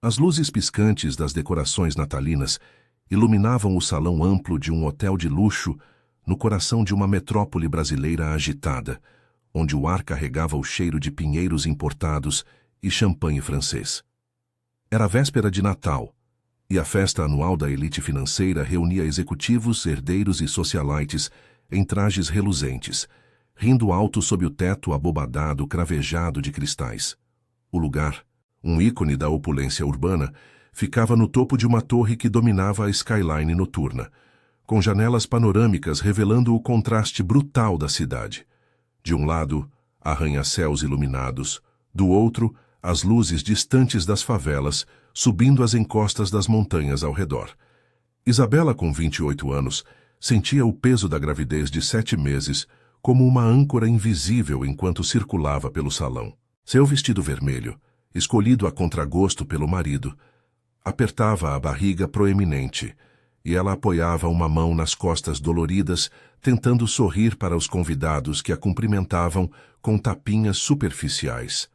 As luzes piscantes das decorações natalinas iluminavam o salão amplo de um hotel de luxo no coração de uma metrópole brasileira agitada, onde o ar carregava o cheiro de pinheiros importados e champanhe francês. Era véspera de Natal, e a festa anual da elite financeira reunia executivos, herdeiros e socialites em trajes reluzentes, rindo alto sob o teto abobadado cravejado de cristais. O lugar, um ícone da opulência urbana, ficava no topo de uma torre que dominava a skyline noturna, com janelas panorâmicas revelando o contraste brutal da cidade. De um lado, arranha-céus iluminados, do outro, as luzes distantes das favelas, subindo as encostas das montanhas ao redor. Isabela, com 28 anos, sentia o peso da gravidez de 7 meses como uma âncora invisível enquanto circulava pelo salão. Seu vestido vermelho, escolhido a contragosto pelo marido, apertava a barriga proeminente, e ela apoiava uma mão nas costas doloridas, tentando sorrir para os convidados que a cumprimentavam com tapinhas superficiais.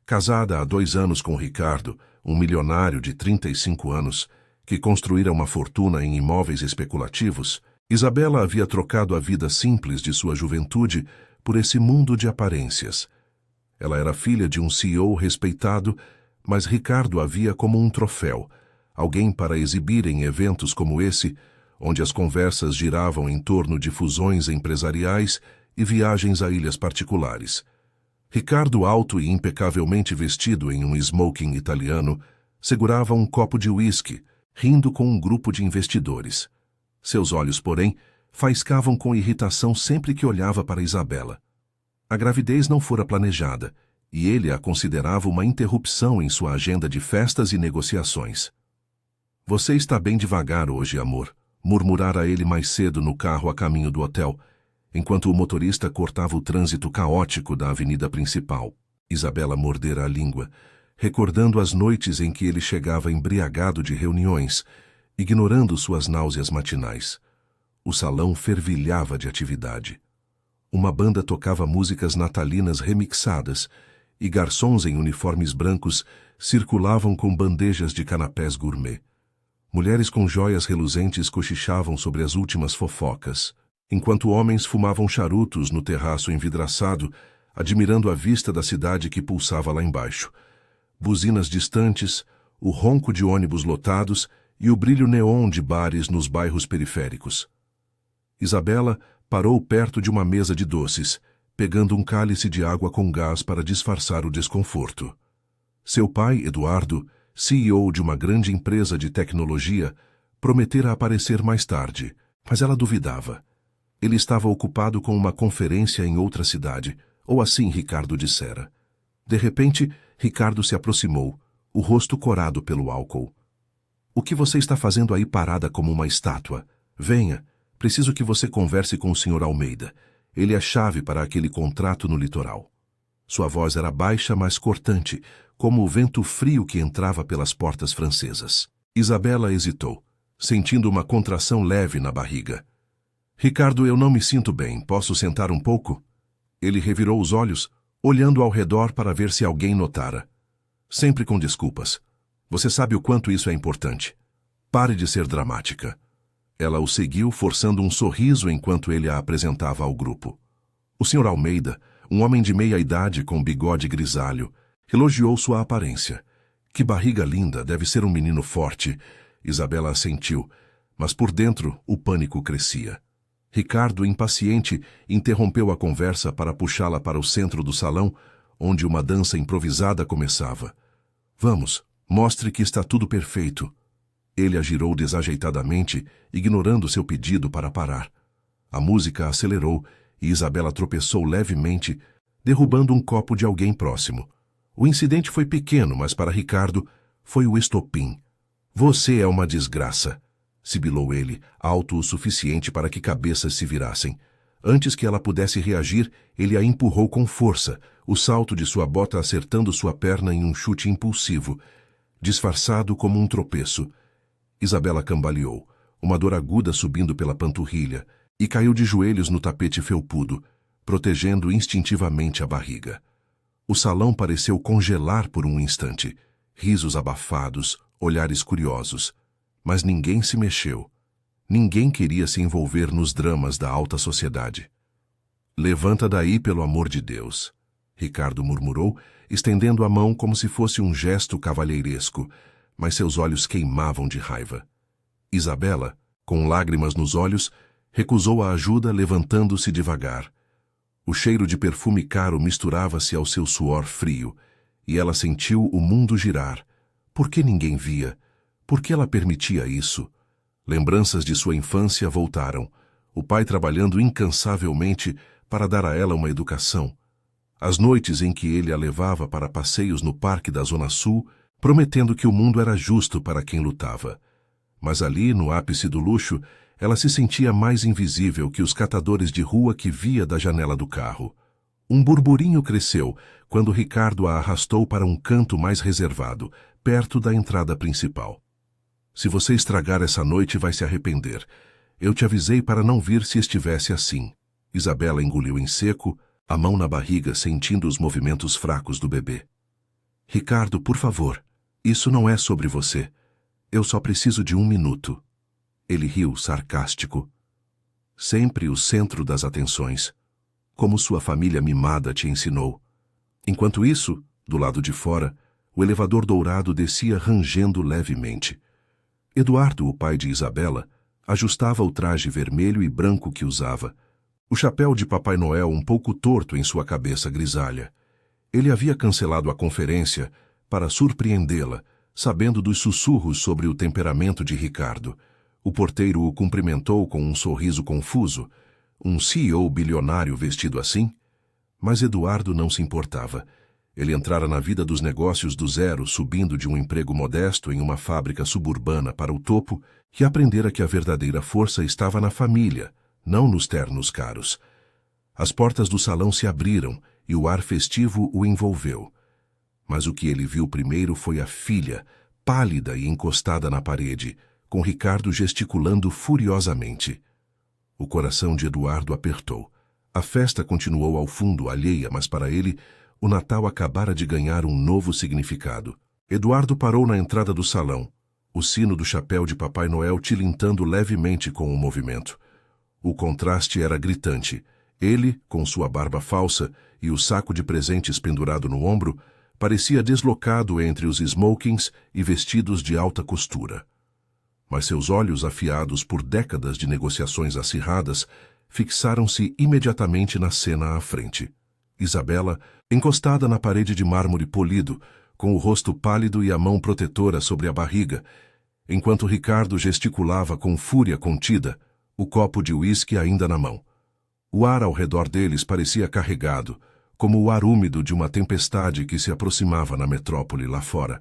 Casada há 2 anos com Ricardo, um milionário de 35 anos, que construíra uma fortuna em imóveis especulativos, Isabela havia trocado a vida simples de sua juventude por esse mundo de aparências. Ela era filha de um CEO respeitado, mas Ricardo a via como um troféu, alguém para exibir em eventos como esse, onde as conversas giravam em torno de fusões empresariais e viagens a ilhas particulares. Ricardo, alto e impecavelmente vestido em um smoking italiano, segurava um copo de uísque, rindo com um grupo de investidores. Seus olhos, porém, faiscavam com irritação sempre que olhava para Isabela. A gravidez não fora planejada, e ele a considerava uma interrupção em sua agenda de festas e negociações. "Você está bem devagar hoje, amor", murmurara ele mais cedo no carro a caminho do hotel, enquanto o motorista cortava o trânsito caótico da avenida principal. Isabela mordera a língua, recordando as noites em que ele chegava embriagado de reuniões, ignorando suas náuseas matinais. O salão fervilhava de atividade. Uma banda tocava músicas natalinas remixadas, e garçons em uniformes brancos circulavam com bandejas de canapés gourmet. Mulheres com joias reluzentes cochichavam sobre as últimas fofocas, enquanto homens fumavam charutos no terraço envidraçado, admirando a vista da cidade que pulsava lá embaixo. Buzinas distantes, o ronco de ônibus lotados e o brilho neon de bares nos bairros periféricos. Isabela parou perto de uma mesa de doces, pegando um cálice de água com gás para disfarçar o desconforto. Seu pai, Eduardo, CEO de uma grande empresa de tecnologia, prometera aparecer mais tarde, mas ela duvidava. Ele estava ocupado com uma conferência em outra cidade, ou assim Ricardo dissera. De repente, Ricardo se aproximou, o rosto corado pelo álcool. "O que você está fazendo aí parada como uma estátua? Venha, preciso que você converse com o Sr. Almeida. Ele é chave para aquele contrato no litoral." Sua voz era baixa, mas cortante, como o vento frio que entrava pelas portas francesas. Isabela hesitou, sentindo uma contração leve na barriga. "Ricardo, eu não me sinto bem. Posso sentar um pouco?" Ele revirou os olhos, olhando ao redor para ver se alguém notara. "Sempre com desculpas. Você sabe o quanto isso é importante. Pare de ser dramática." Ela o seguiu, forçando um sorriso enquanto ele a apresentava ao grupo. O Sr. Almeida, um homem de meia idade com bigode grisalho, elogiou sua aparência. "Que barriga linda, deve ser um menino forte." Isabela assentiu, mas por dentro o pânico crescia. Ricardo, impaciente, interrompeu a conversa para puxá-la para o centro do salão, onde uma dança improvisada começava. "Vamos, mostre que está tudo perfeito." Ele a girou desajeitadamente, ignorando seu pedido para parar. A música acelerou e Isabela tropeçou levemente, derrubando um copo de alguém próximo. O incidente foi pequeno, mas para Ricardo foi o estopim. "Você é uma desgraça", sibilou ele, alto o suficiente para que cabeças se virassem. Antes que ela pudesse reagir, ele a empurrou com força, o salto de sua bota acertando sua perna em um chute impulsivo, disfarçado como um tropeço. Isabela cambaleou, uma dor aguda subindo pela panturrilha, e caiu de joelhos no tapete felpudo, protegendo instintivamente a barriga. O salão pareceu congelar por um instante. risos abafados, olhares curiosos. Mas ninguém se mexeu. Ninguém queria se envolver nos dramas da alta sociedade. Levanta daí, pelo amor de Deus, Ricardo murmurou, estendendo a mão como se fosse um gesto cavalheiresco, mas seus olhos queimavam de raiva. Isabela, com lágrimas nos olhos, recusou a ajuda, levantando-se devagar. O cheiro de perfume caro misturava-se ao seu suor frio, e ela sentiu o mundo girar. Por que ninguém via? Por que ela permitia isso? Lembranças de sua infância voltaram, o pai trabalhando incansavelmente para dar a ela uma educação. As noites em que ele a levava para passeios no parque da Zona Sul, prometendo que o mundo era justo para quem lutava. Mas ali, no ápice do luxo, ela se sentia mais invisível que os catadores de rua que via da janela do carro. Um burburinho cresceu quando Ricardo a arrastou para um canto mais reservado, perto da entrada principal. Se você estragar essa noite, vai se arrepender. Eu te avisei para não vir se estivesse assim. Isabela engoliu em seco, a mão na barriga, sentindo os movimentos fracos do bebê. Ricardo, por favor, isso não é sobre você. Eu só preciso de 1 minuto. Ele riu, sarcástico. Sempre o centro das atenções, como sua família mimada te ensinou. Enquanto isso, do lado de fora, o elevador dourado descia rangendo levemente. Eduardo, o pai de Isabela, ajustava o traje vermelho e branco que usava, o chapéu de Papai Noel um pouco torto em sua cabeça grisalha. Ele havia cancelado a conferência para surpreendê-la, sabendo dos sussurros sobre o temperamento de Ricardo. O porteiro o cumprimentou com um sorriso confuso. Um CEO bilionário vestido assim? Mas Eduardo não se importava. Ele entrara na vida dos negócios do zero, subindo de um emprego modesto em uma fábrica suburbana para o topo, e aprendera que a verdadeira força estava na família, não nos ternos caros. As portas do salão se abriram e o ar festivo o envolveu. Mas o que ele viu primeiro foi a filha, pálida e encostada na parede, com Ricardo gesticulando furiosamente. O coração de Eduardo apertou. A festa continuou ao fundo, alheia, mas para ele, o Natal acabara de ganhar um novo significado. Eduardo parou na entrada do salão, o sino do chapéu de Papai Noel tilintando levemente com o movimento. O contraste era gritante. Ele, com sua barba falsa e o saco de presentes pendurado no ombro, parecia deslocado entre os smokings e vestidos de alta costura. Mas seus olhos, afiados por décadas de negociações acirradas, fixaram-se imediatamente na cena à frente. Isabela, encostada na parede de mármore polido, com o rosto pálido e a mão protetora sobre a barriga, enquanto Ricardo gesticulava com fúria contida, o copo de uísque ainda na mão. O ar ao redor deles parecia carregado, como o ar úmido de uma tempestade que se aproximava na metrópole lá fora,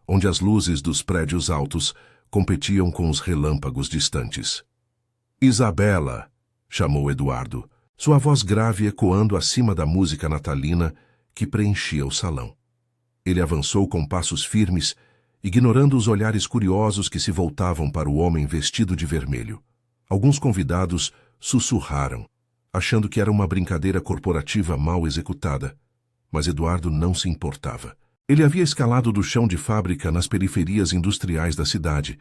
onde as luzes dos prédios altos competiam com os relâmpagos distantes. Isabela! Chamou Eduardo, sua voz grave ecoando acima da música natalina que preenchia o salão. Ele avançou com passos firmes, ignorando os olhares curiosos que se voltavam para o homem vestido de vermelho. Alguns convidados sussurraram, achando que era uma brincadeira corporativa mal executada. Mas Eduardo não se importava. Ele havia escalado do chão de fábrica nas periferias industriais da cidade,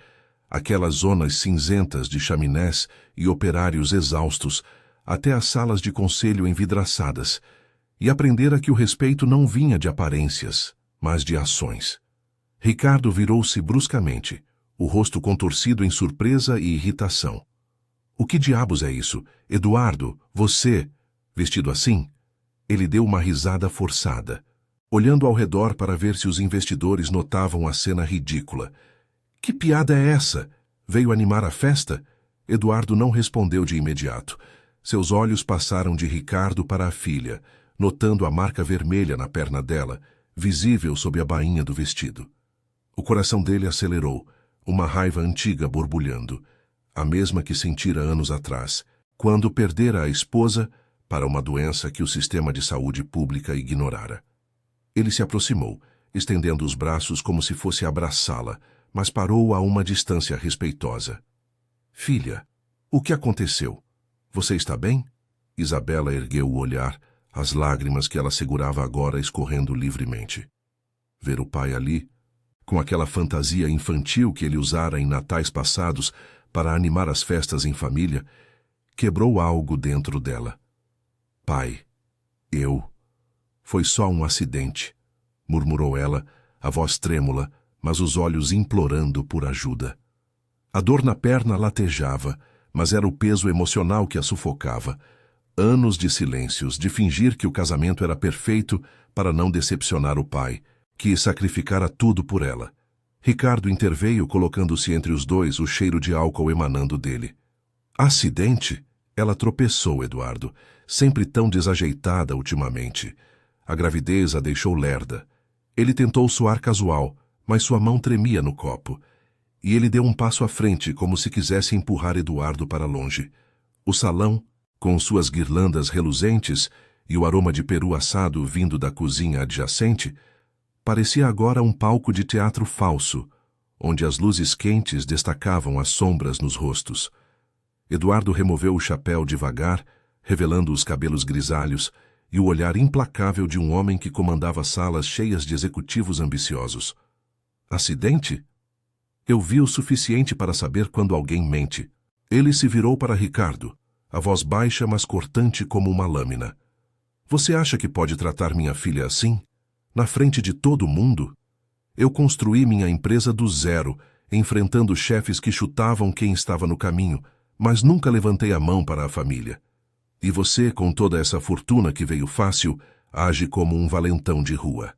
aquelas zonas cinzentas de chaminés e operários exaustos, até as salas de conselho envidraçadas, e aprendera que o respeito não vinha de aparências, mas de ações. Ricardo virou-se bruscamente, o rosto contorcido em surpresa e irritação. O que diabos é isso? Eduardo, você, vestido assim? Ele deu uma risada forçada, olhando ao redor para ver se os investidores notavam a cena ridícula. Que piada é essa? Veio animar a festa? Eduardo não respondeu de imediato. Seus olhos passaram de Ricardo para a filha, notando a marca vermelha na perna dela, visível sob a bainha do vestido. O coração dele acelerou, uma raiva antiga borbulhando, a mesma que sentira anos atrás, quando perdera a esposa para uma doença que o sistema de saúde pública ignorara. Ele se aproximou, estendendo os braços como se fosse abraçá-la, mas parou a uma distância respeitosa. Filha, o que aconteceu? Você está bem? Isabela ergueu o olhar, as lágrimas que ela segurava agora escorrendo livremente. Ver o pai ali, com aquela fantasia infantil que ele usara em natais passados para animar as festas em família, quebrou algo dentro dela. Pai, foi só um acidente, murmurou ela, a voz trêmula, mas os olhos implorando por ajuda. A dor na perna latejava, mas era o peso emocional que a sufocava. Anos de silêncios, de fingir que o casamento era perfeito para não decepcionar o pai, que sacrificara tudo por ela. Ricardo interveio, colocando-se entre os dois, o cheiro de álcool emanando dele. Acidente? Ela tropeçou, Eduardo, sempre tão desajeitada ultimamente. A gravidez a deixou lerda. Ele tentou soar casual, mas sua mão tremia no copo. E ele deu um passo à frente, como se quisesse empurrar Eduardo para longe. O salão, com suas guirlandas reluzentes e o aroma de peru assado vindo da cozinha adjacente, parecia agora um palco de teatro falso, onde as luzes quentes destacavam as sombras nos rostos. Eduardo removeu o chapéu devagar, revelando os cabelos grisalhos e o olhar implacável de um homem que comandava salas cheias de executivos ambiciosos. Acidente? Eu vi o suficiente para saber quando alguém mente. Ele se virou para Ricardo, a voz baixa mas cortante como uma lâmina. Você acha que pode tratar minha filha assim? Na frente de todo mundo? Eu construí minha empresa do zero, enfrentando chefes que chutavam quem estava no caminho, mas nunca levantei a mão para a família. E você, com toda essa fortuna que veio fácil, age como um valentão de rua.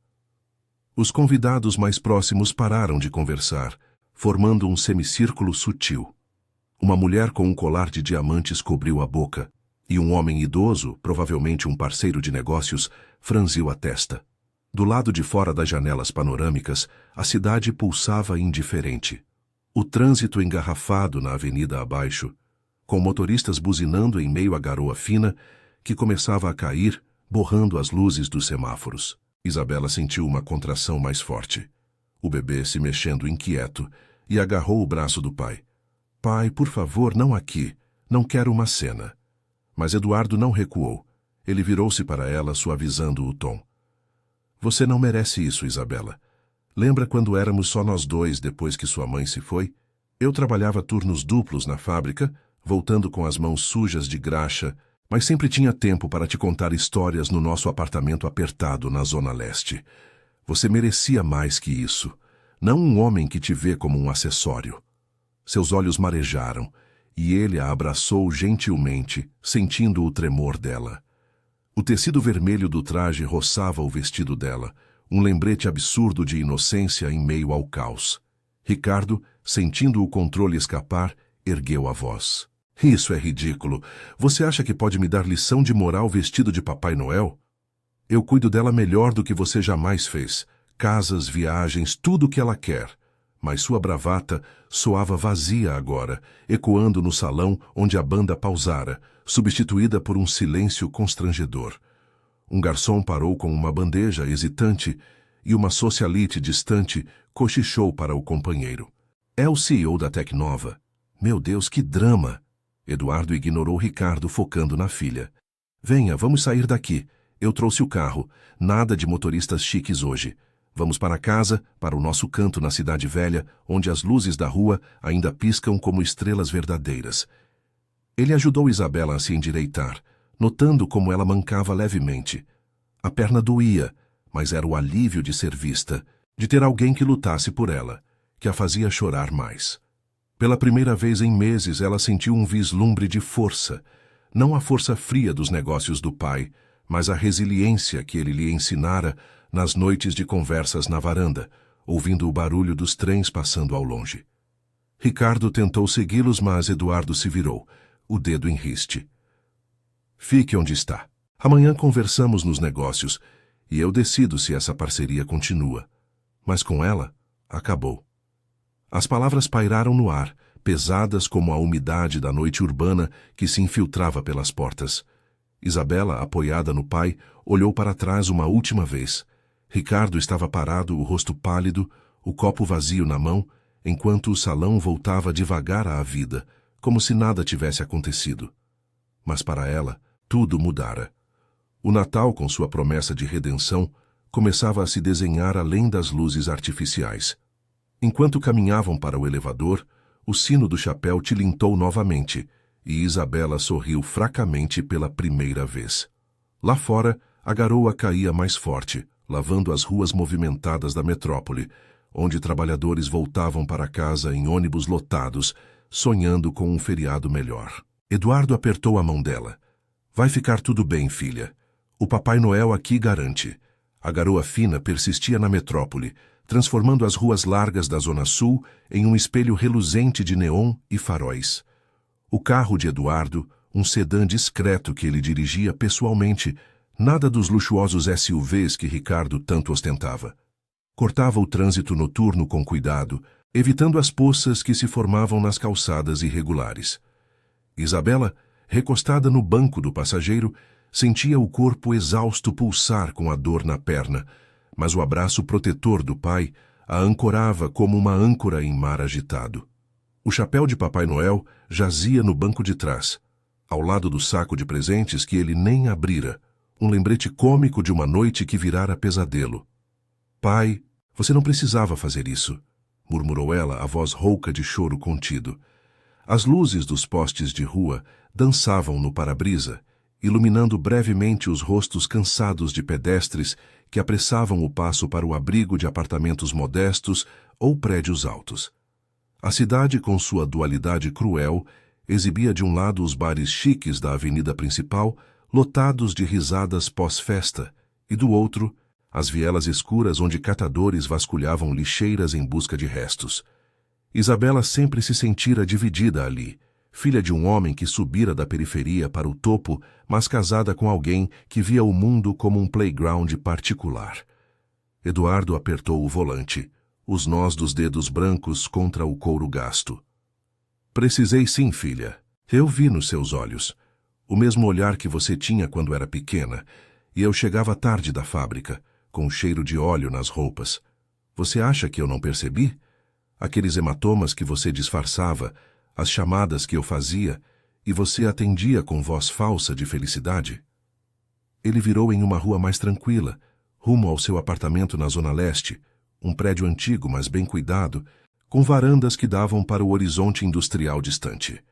Os convidados mais próximos pararam de conversar, formando um semicírculo sutil. Uma mulher com um colar de diamantes cobriu a boca, e um homem idoso, provavelmente um parceiro de negócios, franziu a testa. Do lado de fora das janelas panorâmicas, a cidade pulsava indiferente. O trânsito engarrafado na avenida abaixo, com motoristas buzinando em meio à garoa fina, que começava a cair, borrando as luzes dos semáforos. Isabela sentiu uma contração mais forte. O bebê se mexendo inquieto, e agarrou o braço do pai. Pai, por favor, não aqui. Não quero uma cena. Mas Eduardo não recuou. Ele virou-se para ela, suavizando o tom. Você não merece isso, Isabela. Lembra quando éramos só nós dois depois que sua mãe se foi? Eu trabalhava turnos duplos na fábrica, voltando com as mãos sujas de graxa, mas sempre tinha tempo para te contar histórias no nosso apartamento apertado na Zona Leste. Você merecia mais que isso. Não um homem que te vê como um acessório. Seus olhos marejaram, e ele a abraçou gentilmente, sentindo o tremor dela. O tecido vermelho do traje roçava o vestido dela, um lembrete absurdo de inocência em meio ao caos. Ricardo, sentindo o controle escapar, ergueu a voz. Isso é ridículo. Você acha que pode me dar lição de moral vestido de Papai Noel? Eu cuido dela melhor do que você jamais fez. Casas, viagens, tudo o que ela quer. Mas sua bravata soava vazia agora, ecoando no salão onde a banda pausara, substituída por um silêncio constrangedor. Um garçom parou com uma bandeja hesitante e uma socialite distante cochichou para o companheiro. É o CEO da Tecnova. Meu Deus, que drama! Eduardo ignorou Ricardo, focando na filha. Venha, vamos sair daqui. Eu trouxe o carro. Nada de motoristas chiques hoje. Vamos para casa, para o nosso canto na cidade velha, onde as luzes da rua ainda piscam como estrelas verdadeiras. Ele ajudou Isabela a se endireitar, notando como ela mancava levemente. A perna doía, mas era o alívio de ser vista, de ter alguém que lutasse por ela, que a fazia chorar mais. Pela primeira vez em meses, ela sentiu um vislumbre de força, não a força fria dos negócios do pai, mas a resiliência que ele lhe ensinara nas noites de conversas na varanda, ouvindo o barulho dos trens passando ao longe. Ricardo tentou segui-los, mas Eduardo se virou, o dedo em riste. Fique onde está. Amanhã conversamos nos negócios, e eu decido se essa parceria continua. Mas com ela, acabou. As palavras pairaram no ar, pesadas como a umidade da noite urbana que se infiltrava pelas portas. Isabela, apoiada no pai, olhou para trás uma última vez. Ricardo estava parado, o rosto pálido, o copo vazio na mão, enquanto o salão voltava devagar à vida, como se nada tivesse acontecido. Mas para ela, tudo mudara. O Natal, com sua promessa de redenção, começava a se desenhar além das luzes artificiais. Enquanto caminhavam para o elevador, o sino do chapéu tilintou novamente, e Isabela sorriu fracamente pela primeira vez. Lá fora, a garoa caía mais forte, lavando as ruas movimentadas da metrópole, onde trabalhadores voltavam para casa em ônibus lotados, sonhando com um feriado melhor. Eduardo apertou a mão dela. Vai ficar tudo bem, filha. O Papai Noel aqui garante. A garoa fina persistia na metrópole, transformando as ruas largas da Zona Sul em um espelho reluzente de neon e faróis. O carro de Eduardo, um sedã discreto que ele dirigia pessoalmente, nada dos luxuosos SUVs que Ricardo tanto ostentava. Cortava o trânsito noturno com cuidado, evitando as poças que se formavam nas calçadas irregulares. Isabela, recostada no banco do passageiro, sentia o corpo exausto pulsar com a dor na perna, mas o abraço protetor do pai a ancorava como uma âncora em mar agitado. O chapéu de Papai Noel jazia no banco de trás, ao lado do saco de presentes que ele nem abrira, um lembrete cômico de uma noite que virara pesadelo. Pai, você não precisava fazer isso, murmurou ela, a voz rouca de choro contido. As luzes dos postes de rua dançavam no para-brisa, iluminando brevemente os rostos cansados de pedestres que apressavam o passo para o abrigo de apartamentos modestos ou prédios altos. A cidade, com sua dualidade cruel, exibia de um lado os bares chiques da avenida principal, lotados de risadas pós-festa, e do outro, as vielas escuras onde catadores vasculhavam lixeiras em busca de restos. Isabela sempre se sentira dividida ali, filha de um homem que subira da periferia para o topo, mas casada com alguém que via o mundo como um playground particular. Eduardo apertou o volante, os nós dos dedos brancos contra o couro gasto. Precisei sim, filha. Eu vi nos seus olhos. O mesmo olhar que você tinha quando era pequena, e eu chegava tarde da fábrica, com o cheiro de óleo nas roupas. Você acha que eu não percebi? Aqueles hematomas que você disfarçava, as chamadas que eu fazia, e você atendia com voz falsa de felicidade? Ele virou em uma rua mais tranquila, rumo ao seu apartamento na Zona Leste, um prédio antigo, mas bem cuidado, com varandas que davam para o horizonte industrial distante.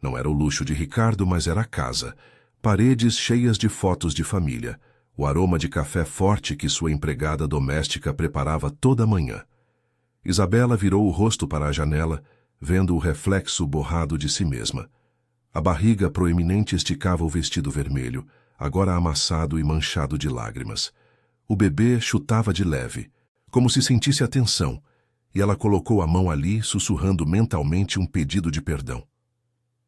Não era o luxo de Ricardo, mas era a casa, paredes cheias de fotos de família, o aroma de café forte que sua empregada doméstica preparava toda manhã. Isabela virou o rosto para a janela, vendo o reflexo borrado de si mesma. A barriga proeminente esticava o vestido vermelho, agora amassado e manchado de lágrimas. O bebê chutava de leve, como se sentisse a tensão, e ela colocou a mão ali, sussurrando mentalmente um pedido de perdão.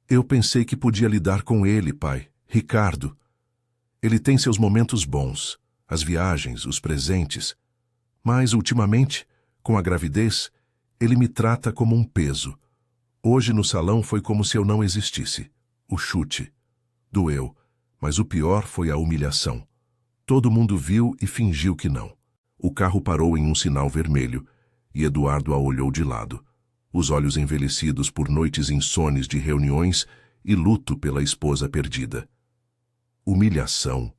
Eu pensei que podia lidar com ele, pai, Ricardo. Ele tem seus momentos bons, as viagens, os presentes, mas, ultimamente, com a gravidez, ele me trata como um peso. Hoje no salão foi como se eu não existisse. O chute. Doeu, mas o pior foi a humilhação. Todo mundo viu e fingiu que não. O carro parou em um sinal vermelho, e Eduardo a olhou de lado, os olhos envelhecidos por noites insones de reuniões e luto pela esposa perdida. Humilhação.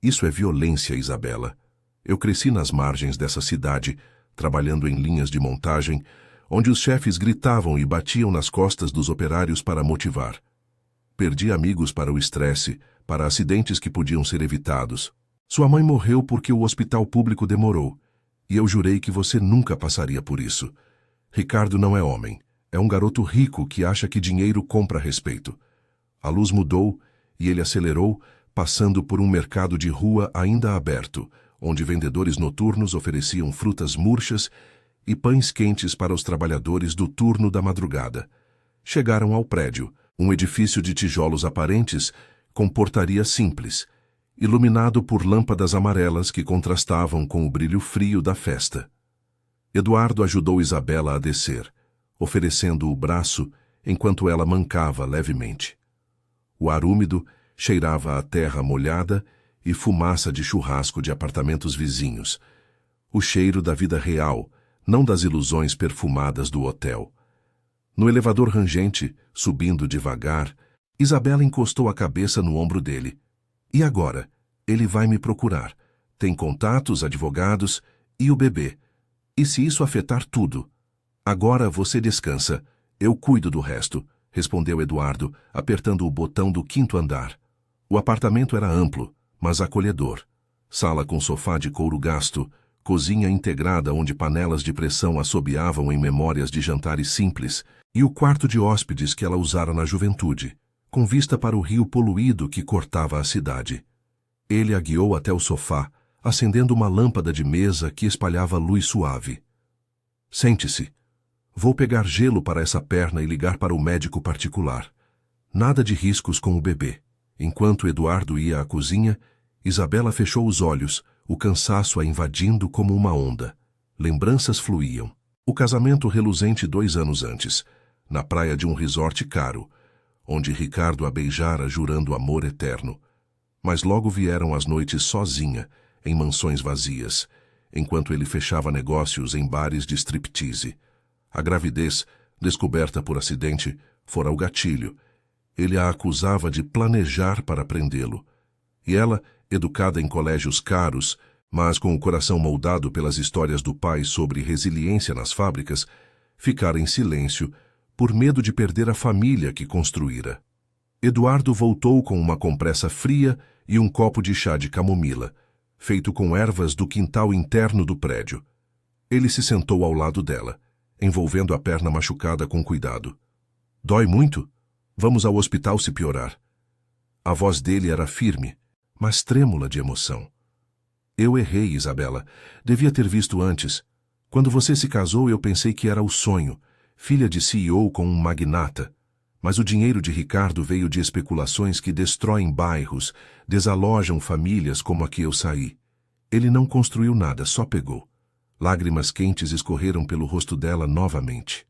Isso é violência, Isabela. Eu cresci nas margens dessa cidade, trabalhando em linhas de montagem, onde os chefes gritavam e batiam nas costas dos operários para motivar. Perdi amigos para o estresse, para acidentes que podiam ser evitados. Sua mãe morreu porque o hospital público demorou, e eu jurei que você nunca passaria por isso. Ricardo não é homem. É um garoto rico que acha que dinheiro compra respeito. A luz mudou e ele acelerou, passando por um mercado de rua ainda aberto, onde vendedores noturnos ofereciam frutas murchas e pães quentes para os trabalhadores do turno da madrugada. Chegaram ao prédio, um edifício de tijolos aparentes, com portaria simples, iluminado por lâmpadas amarelas que contrastavam com o brilho frio da festa. Eduardo ajudou Isabela a descer, oferecendo o braço enquanto ela mancava levemente. O ar úmido cheirava a terra molhada e fumaça de churrasco de apartamentos vizinhos. O cheiro da vida real, não das ilusões perfumadas do hotel. No elevador rangente, subindo devagar, Isabela encostou a cabeça no ombro dele. E agora? Ele vai me procurar. Tem contatos, advogados e o bebê. E se isso afetar tudo? Agora você descansa. Eu cuido do resto, respondeu Eduardo, apertando o botão do 5º andar. O apartamento era amplo, mas acolhedor. Sala com sofá de couro gasto, cozinha integrada onde panelas de pressão assobiavam em memórias de jantares simples, e o quarto de hóspedes que ela usara na juventude, com vista para o rio poluído que cortava a cidade. Ele a guiou até o sofá, acendendo uma lâmpada de mesa que espalhava luz suave. Sente-se. Vou pegar gelo para essa perna e ligar para o médico particular. Nada de riscos com o bebê. Enquanto Eduardo ia à cozinha, Isabela fechou os olhos, o cansaço a invadindo como uma onda. Lembranças fluíam. O casamento reluzente 2 anos antes, na praia de um resort caro, onde Ricardo a beijara jurando amor eterno. Mas logo vieram as noites sozinha, em mansões vazias, enquanto ele fechava negócios em bares de striptease. A gravidez, descoberta por acidente, fora o gatilho. Ele a acusava de planejar para prendê-lo. E ela, educada em colégios caros, mas com o coração moldado pelas histórias do pai sobre resiliência nas fábricas, ficara em silêncio, por medo de perder a família que construíra. Eduardo voltou com uma compressa fria e um copo de chá de camomila, feito com ervas do quintal interno do prédio. Ele se sentou ao lado dela, envolvendo a perna machucada com cuidado. Dói muito? Vamos ao hospital se piorar. A voz dele era firme, mas trêmula de emoção. Eu errei, Isabela. Devia ter visto antes. Quando você se casou, eu pensei que era o sonho, filha de CEO com um magnata. Mas o dinheiro de Ricardo veio de especulações que destroem bairros, desalojam famílias como a que eu saí. Ele não construiu nada, só pegou. Lágrimas quentes escorreram pelo rosto dela novamente.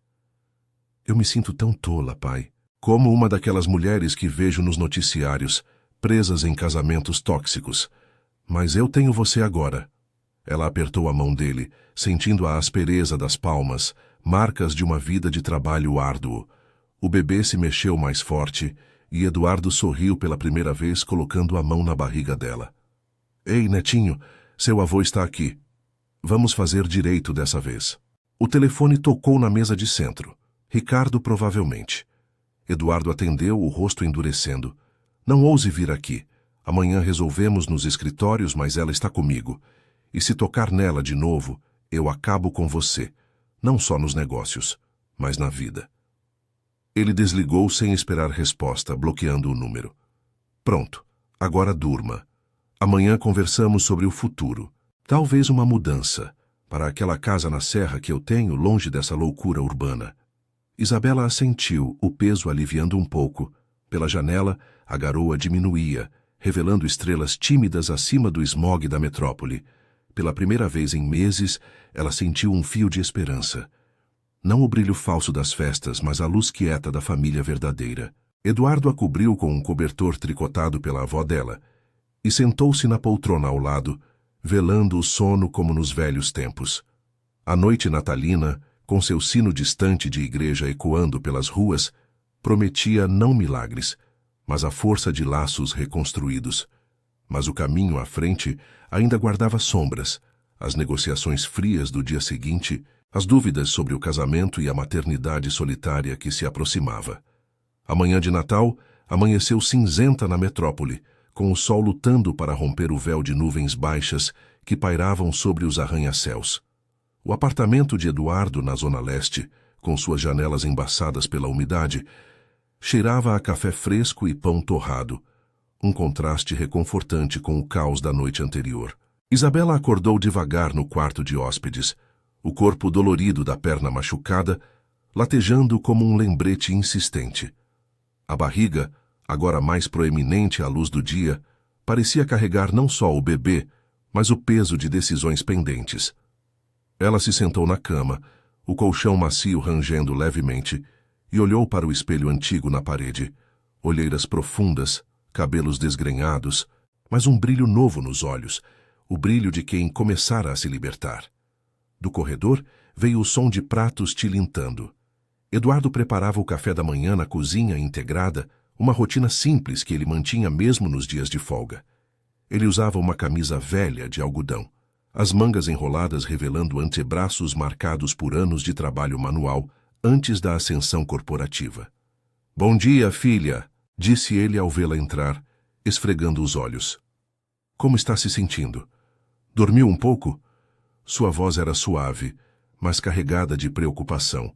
Eu me sinto tão tola, pai. Como uma daquelas mulheres que vejo nos noticiários, presas em casamentos tóxicos. Mas eu tenho você agora. Ela apertou a mão dele, sentindo a aspereza das palmas, marcas de uma vida de trabalho árduo. O bebê se mexeu mais forte e Eduardo sorriu pela primeira vez colocando a mão na barriga dela. Ei, netinho, seu avô está aqui. Vamos fazer direito dessa vez. O telefone tocou na mesa de centro. Ricardo, provavelmente. Eduardo atendeu, o rosto endurecendo. Não ouse vir aqui. Amanhã resolvemos nos escritórios, mas ela está comigo. E se tocar nela de novo, eu acabo com você. Não só nos negócios, mas na vida. Ele desligou sem esperar resposta, bloqueando o número. Pronto. Agora durma. Amanhã conversamos sobre o futuro. Talvez uma mudança, para aquela casa na serra que eu tenho, longe dessa loucura urbana. Isabela assentiu, o peso aliviando um pouco. Pela janela, a garoa diminuía, revelando estrelas tímidas acima do esmogue da metrópole. Pela primeira vez em meses, ela sentiu um fio de esperança. Não o brilho falso das festas, mas a luz quieta da família verdadeira. Eduardo a cobriu com um cobertor tricotado pela avó dela e sentou-se na poltrona ao lado, velando o sono como nos velhos tempos. A noite natalina, com seu sino distante de igreja ecoando pelas ruas, prometia não milagres, mas a força de laços reconstruídos. Mas o caminho à frente ainda guardava sombras, as negociações frias do dia seguinte, as dúvidas sobre o casamento e a maternidade solitária que se aproximava. A manhã de Natal amanheceu cinzenta na metrópole, com o sol lutando para romper o véu de nuvens baixas que pairavam sobre os arranha-céus. O apartamento de Eduardo na Zona Leste, com suas janelas embaçadas pela umidade, cheirava a café fresco e pão torrado, um contraste reconfortante com o caos da noite anterior. Isabela acordou devagar no quarto de hóspedes, o corpo dolorido da perna machucada, latejando como um lembrete insistente. A barriga, agora mais proeminente à luz do dia, parecia carregar não só o bebê, mas o peso de decisões pendentes. Ela se sentou na cama, o colchão macio rangendo levemente, e olhou para o espelho antigo na parede. Olheiras profundas, cabelos desgrenhados, mas um brilho novo nos olhos, o brilho de quem começara a se libertar. Do corredor veio o som de pratos tilintando. Eduardo preparava o café da manhã na cozinha integrada, uma rotina simples que ele mantinha mesmo nos dias de folga. Ele usava uma camisa velha de algodão. as mangas enroladas revelando antebraços marcados por anos de trabalho manual antes da ascensão corporativa. "Bom dia, filha", disse ele ao vê-la entrar, esfregando os olhos. "Como está se sentindo? Dormiu um pouco?" Sua voz era suave, mas carregada de preocupação,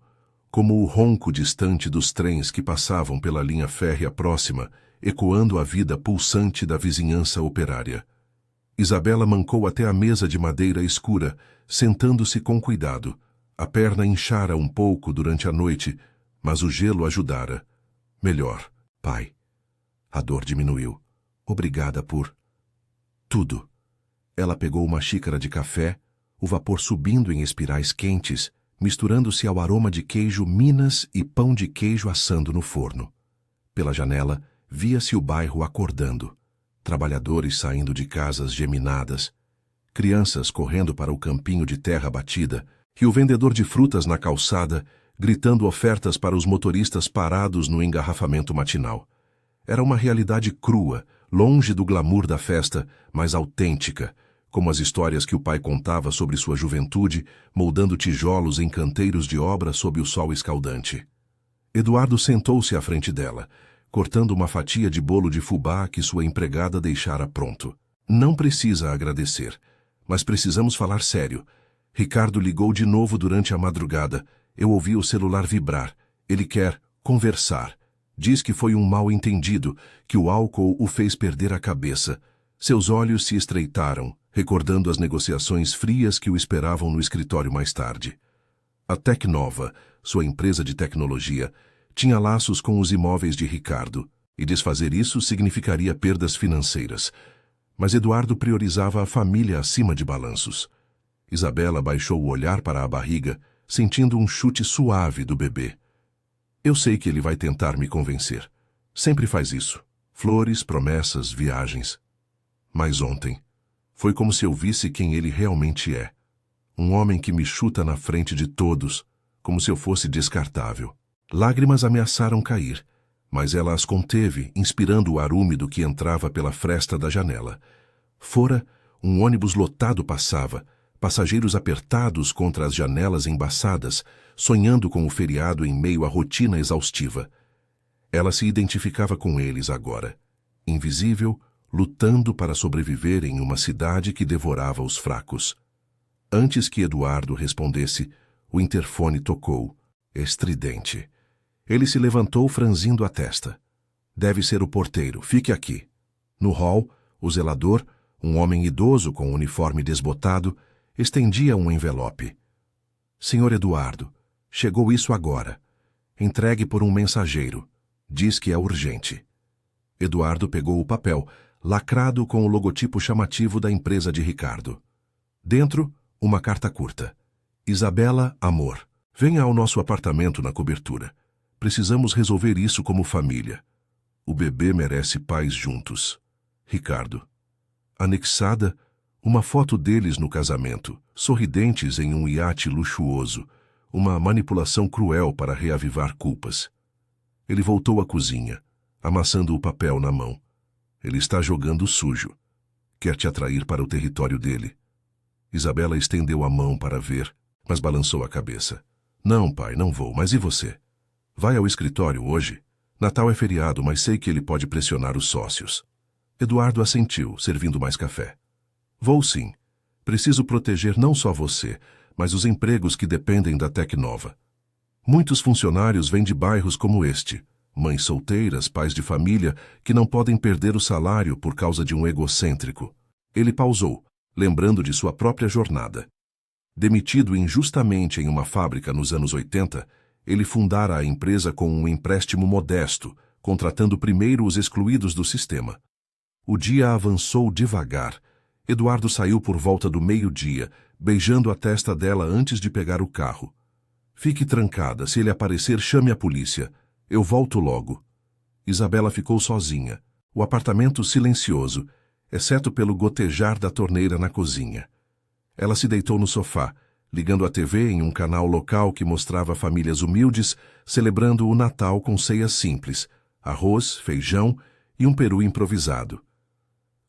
como o ronco distante dos trens que passavam pela linha férrea próxima, ecoando a vida pulsante da vizinhança operária. Isabela mancou até a mesa de madeira escura, sentando-se com cuidado. A perna inchara um pouco durante a noite, mas o gelo ajudara. "Melhor, pai." A dor diminuiu. "Obrigada por tudo." Ela pegou uma xícara de café, o vapor subindo em espirais quentes, misturando-se ao aroma de queijo Minas e pão de queijo assando no forno. Pela janela, via-se o bairro acordando. Trabalhadores saindo de casas geminadas, crianças correndo para o campinho de terra batida, e o vendedor de frutas na calçada, gritando ofertas para os motoristas parados no engarrafamento matinal. Era uma realidade crua, longe do glamour da festa, mas autêntica, como as histórias que o pai contava sobre sua juventude, moldando tijolos em canteiros de obra sob o sol escaldante. Eduardo sentou-se à frente dela, cortando uma fatia de bolo de fubá que sua empregada deixara pronto. "Não precisa agradecer, mas precisamos falar sério." Ricardo ligou de novo durante a madrugada. Eu ouvi o celular vibrar. Ele quer conversar. Diz que foi um mal-entendido, que o álcool o fez perder a cabeça. Seus olhos se estreitaram, recordando as negociações frias que o esperavam no escritório mais tarde. A Tecnova, sua empresa de tecnologia, tinha laços com os imóveis de Ricardo, e desfazer isso significaria perdas financeiras. Mas Eduardo priorizava a família acima de balanços. Isabela baixou o olhar para a barriga, sentindo um chute suave do bebê. "Eu sei que ele vai tentar me convencer. Sempre faz isso. Flores, promessas, viagens. Mas ontem, foi como se eu visse quem ele realmente é. Um homem que me chuta na frente de todos, como se eu fosse descartável." Lágrimas ameaçaram cair, mas ela as conteve, inspirando o ar úmido que entrava pela fresta da janela. Fora, um ônibus lotado passava, passageiros apertados contra as janelas embaçadas, sonhando com o feriado em meio à rotina exaustiva. Ela se identificava com eles agora, invisível, lutando para sobreviver em uma cidade que devorava os fracos. Antes que Eduardo respondesse, o interfone tocou, estridente. Ele se levantou franzindo a testa. "Deve ser o porteiro, fique aqui." No hall, o zelador, um homem idoso com uniforme desbotado, estendia um envelope. "Senhor Eduardo, chegou isso agora. Entregue por um mensageiro. Diz que é urgente." Eduardo pegou o papel, lacrado com o logotipo chamativo da empresa de Ricardo. Dentro, uma carta curta. "Isabela, amor, venha ao nosso apartamento na cobertura. Precisamos resolver isso como família. O bebê merece pais juntos. Ricardo." Anexada, uma foto deles no casamento, sorridentes em um iate luxuoso, uma manipulação cruel para reavivar culpas. Ele voltou à cozinha, amassando o papel na mão. "Ele está jogando sujo. Quer te atrair para o território dele." Isabela estendeu a mão para ver, mas balançou a cabeça. "Não, pai, não vou. Mas e você? Vai ao escritório hoje? Natal é feriado, mas sei que ele pode pressionar os sócios." Eduardo assentiu, servindo mais café. "Vou sim. Preciso proteger não só você, mas os empregos que dependem da Tecnova. Muitos funcionários vêm de bairros como este, mães solteiras, pais de família, que não podem perder o salário por causa de um egocêntrico." Ele pausou, lembrando de sua própria jornada. Demitido injustamente em uma fábrica nos anos 80, ele fundara a empresa com um empréstimo modesto, contratando primeiro os excluídos do sistema. O dia avançou devagar. Eduardo saiu por volta do meio-dia, beijando a testa dela antes de pegar o carro. "Fique trancada. Se ele aparecer, chame a polícia. Eu volto logo." Isabela ficou sozinha, o apartamento silencioso, exceto pelo gotejar da torneira na cozinha. Ela se deitou no sofá, ligando a TV em um canal local que mostrava famílias humildes celebrando o Natal com ceias simples, arroz, feijão e um peru improvisado.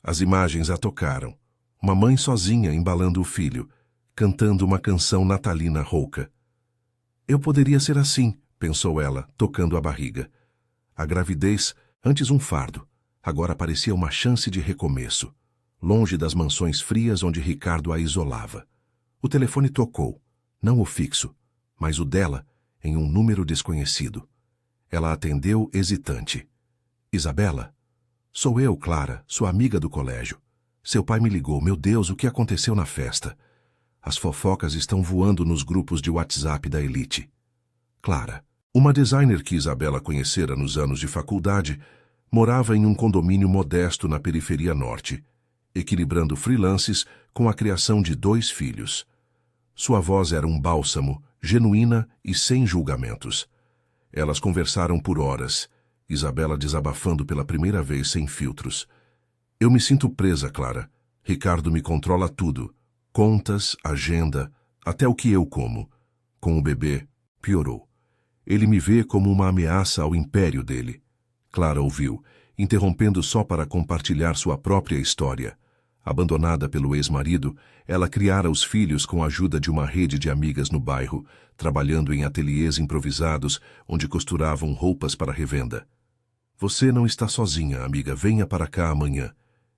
As imagens a tocaram. Uma mãe sozinha embalando o filho, cantando uma canção natalina rouca. Eu poderia ser assim, pensou ela, tocando a barriga. A gravidez, antes um fardo, agora parecia uma chance de recomeço, longe das mansões frias onde Ricardo a isolava. O telefone tocou, não o fixo, mas o dela, em um número desconhecido. Ela atendeu hesitante. Isabela? Sou eu, Clara, sua amiga do colégio. Seu pai me ligou. Meu Deus, o que aconteceu na festa? As fofocas estão voando nos grupos de WhatsApp da elite. Clara, uma designer que Isabela conhecera nos anos de faculdade, morava em um condomínio modesto na periferia norte, equilibrando freelances com a criação de 2 filhos. Sua voz era um bálsamo, genuína e sem julgamentos. Elas conversaram por horas, Isabela desabafando pela primeira vez sem filtros. Eu me sinto presa, Clara. Ricardo me controla tudo. Contas, agenda, até o que eu como. Com o bebê, piorou. Ele me vê como uma ameaça ao império dele. Clara ouviu, interrompendo só para compartilhar sua própria história. Abandonada pelo ex-marido, ela criara os filhos com a ajuda de uma rede de amigas no bairro, trabalhando em ateliês improvisados onde costuravam roupas para revenda. Você não está sozinha, amiga. Venha para cá amanhã.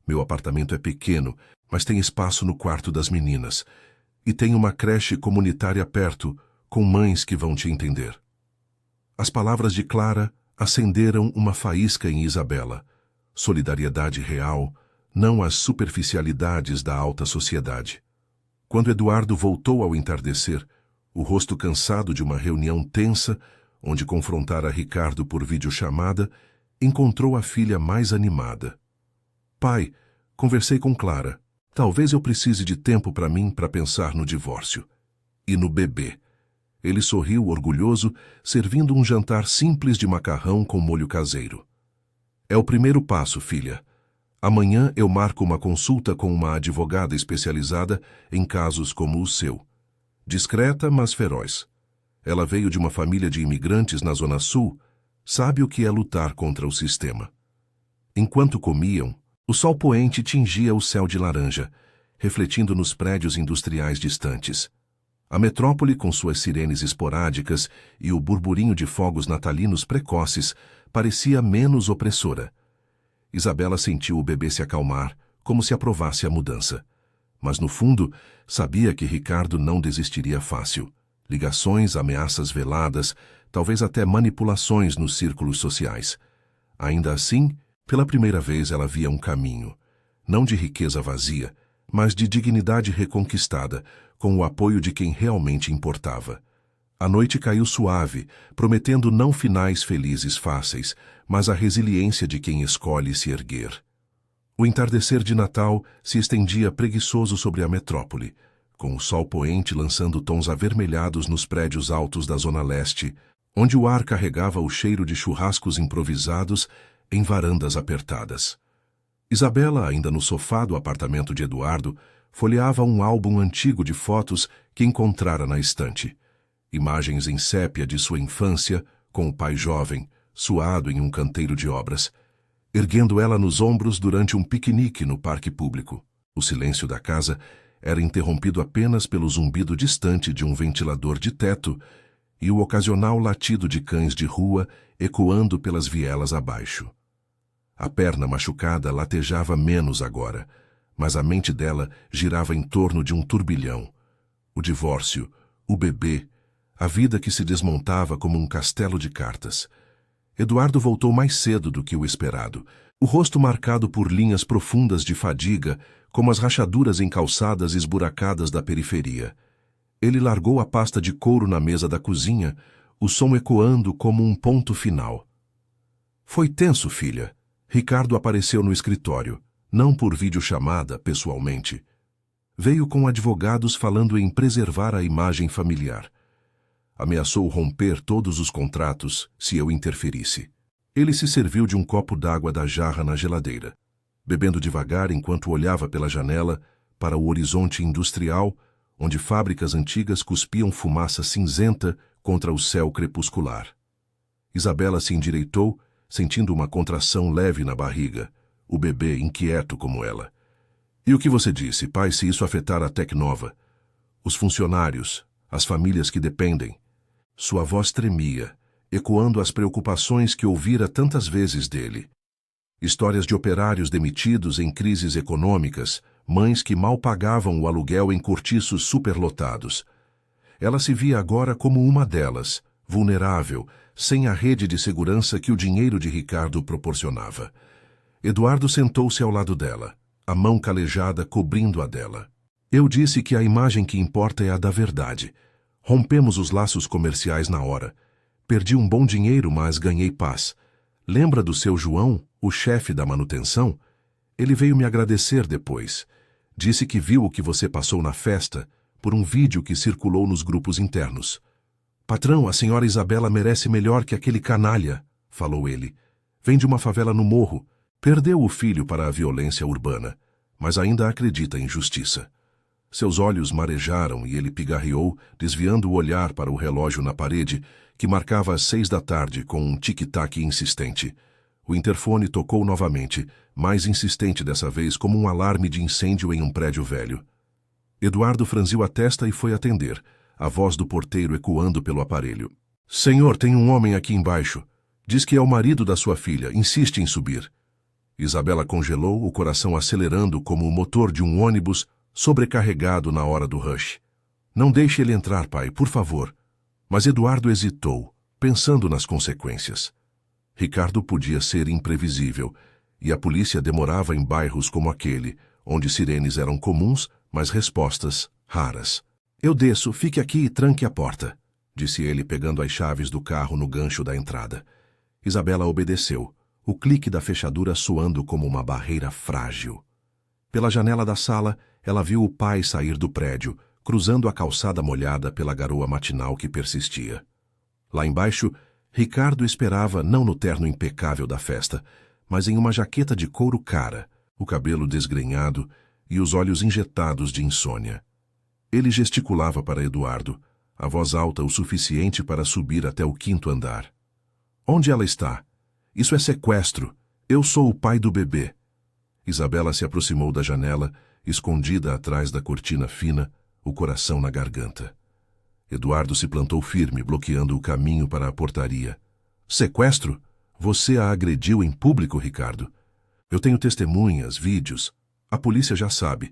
Meu apartamento é pequeno, mas tem espaço no quarto das meninas. E tem uma creche comunitária perto, com mães que vão te entender. As palavras de Clara acenderam uma faísca em Isabela. Solidariedade real, não as superficialidades da alta sociedade. Quando Eduardo voltou ao entardecer, o rosto cansado de uma reunião tensa, onde confrontara Ricardo por videochamada, encontrou a filha mais animada. Pai, conversei com Clara. Talvez eu precise de tempo para mim para pensar no divórcio. E no bebê. Ele sorriu orgulhoso, servindo um jantar simples de macarrão com molho caseiro. É o primeiro passo, filha. Amanhã eu marco uma consulta com uma advogada especializada em casos como o seu. Discreta, mas feroz. Ela veio de uma família de imigrantes na Zona Sul, sabe o que é lutar contra o sistema. Enquanto comiam, o sol poente tingia o céu de laranja, refletindo nos prédios industriais distantes. A metrópole, com suas sirenes esporádicas e o burburinho de fogos natalinos precoces, parecia menos opressora. Isabela sentiu o bebê se acalmar, como se aprovasse a mudança. Mas, no fundo, sabia que Ricardo não desistiria fácil. Ligações, ameaças veladas, talvez até manipulações nos círculos sociais. Ainda assim, pela primeira vez ela via um caminho, não de riqueza vazia, mas de dignidade reconquistada, com o apoio de quem realmente importava. A noite caiu suave, prometendo não finais felizes fáceis, mas a resiliência de quem escolhe se erguer. O entardecer de Natal se estendia preguiçoso sobre a metrópole, com o sol poente lançando tons avermelhados nos prédios altos da Zona Leste, onde o ar carregava o cheiro de churrascos improvisados em varandas apertadas. Isabela, ainda no sofá do apartamento de Eduardo, folheava um álbum antigo de fotos que encontrara na estante. Imagens em sépia de sua infância, com o pai jovem, suado em um canteiro de obras, erguendo ela nos ombros durante um piquenique no parque público. O silêncio da casa era interrompido apenas pelo zumbido distante de um ventilador de teto e o ocasional latido de cães de rua ecoando pelas vielas abaixo. A perna machucada latejava menos agora, mas a mente dela girava em torno de um turbilhão. O divórcio, o bebê, a vida que se desmontava como um castelo de cartas. Eduardo voltou mais cedo do que o esperado, o rosto marcado por linhas profundas de fadiga, como as rachaduras em calçadas esburacadas da periferia. Ele largou a pasta de couro na mesa da cozinha, o som ecoando como um ponto final. Foi tenso, filha. Ricardo apareceu no escritório, não por videochamada, pessoalmente. Veio com advogados falando em preservar a imagem familiar. Ameaçou romper todos os contratos se eu interferisse. Ele se serviu de um copo d'água da jarra na geladeira, bebendo devagar enquanto olhava pela janela para o horizonte industrial, onde fábricas antigas cuspiam fumaça cinzenta contra o céu crepuscular. Isabela se endireitou, sentindo uma contração leve na barriga, o bebê inquieto como ela. E o que você disse, pai, se isso afetar a Tecnova? Os funcionários, as famílias que dependem. Sua voz tremia, ecoando as preocupações que ouvira tantas vezes dele. Histórias de operários demitidos em crises econômicas, mães que mal pagavam o aluguel em cortiços superlotados. Ela se via agora como uma delas, vulnerável, sem a rede de segurança que o dinheiro de Ricardo proporcionava. Eduardo sentou-se ao lado dela, a mão calejada cobrindo a dela. Eu disse que a imagem que importa é a da verdade. Rompemos os laços comerciais na hora. Perdi um bom dinheiro, mas ganhei paz. Lembra do seu João, o chefe da manutenção? Ele veio me agradecer depois. Disse que viu o que você passou na festa por um vídeo que circulou nos grupos internos. Patrão, a senhora Isabela merece melhor que aquele canalha, falou ele. Vem de uma favela no morro. Perdeu o filho para a violência urbana, mas ainda acredita em justiça. Seus olhos marejaram e ele pigarreou, desviando o olhar para o relógio na parede, que marcava as 6 da tarde com um tic-tac insistente. O interfone tocou novamente, mais insistente dessa vez, como um alarme de incêndio em um prédio velho. Eduardo franziu a testa e foi atender, a voz do porteiro ecoando pelo aparelho. Senhor, tem um homem aqui embaixo. Diz que é o marido da sua filha, insiste em subir. Isabela congelou, o coração acelerando como o motor de um ônibus sobrecarregado na hora do rush. Não deixe ele entrar, pai, por favor. Mas Eduardo hesitou, pensando nas consequências. Ricardo podia ser imprevisível, e a polícia demorava em bairros como aquele, onde sirenes eram comuns, mas respostas raras. Eu desço, fique aqui e tranque a porta, disse ele pegando as chaves do carro no gancho da entrada. Isabela obedeceu, o clique da fechadura soando como uma barreira frágil. Pela janela da sala, ela viu o pai sair do prédio, cruzando a calçada molhada pela garoa matinal que persistia. Lá embaixo, Ricardo esperava não no terno impecável da festa, mas em uma jaqueta de couro cara, o cabelo desgrenhado e os olhos injetados de insônia. Ele gesticulava para Eduardo, a voz alta o suficiente para subir até o 5º andar. Onde ela está? Isso é sequestro. Eu sou o pai do bebê. Isabela se aproximou da janela, escondida atrás da cortina fina, o coração na garganta. Eduardo se plantou firme, bloqueando o caminho para a portaria. Sequestro? Você a agrediu em público, Ricardo? Eu tenho testemunhas, vídeos. A polícia já sabe.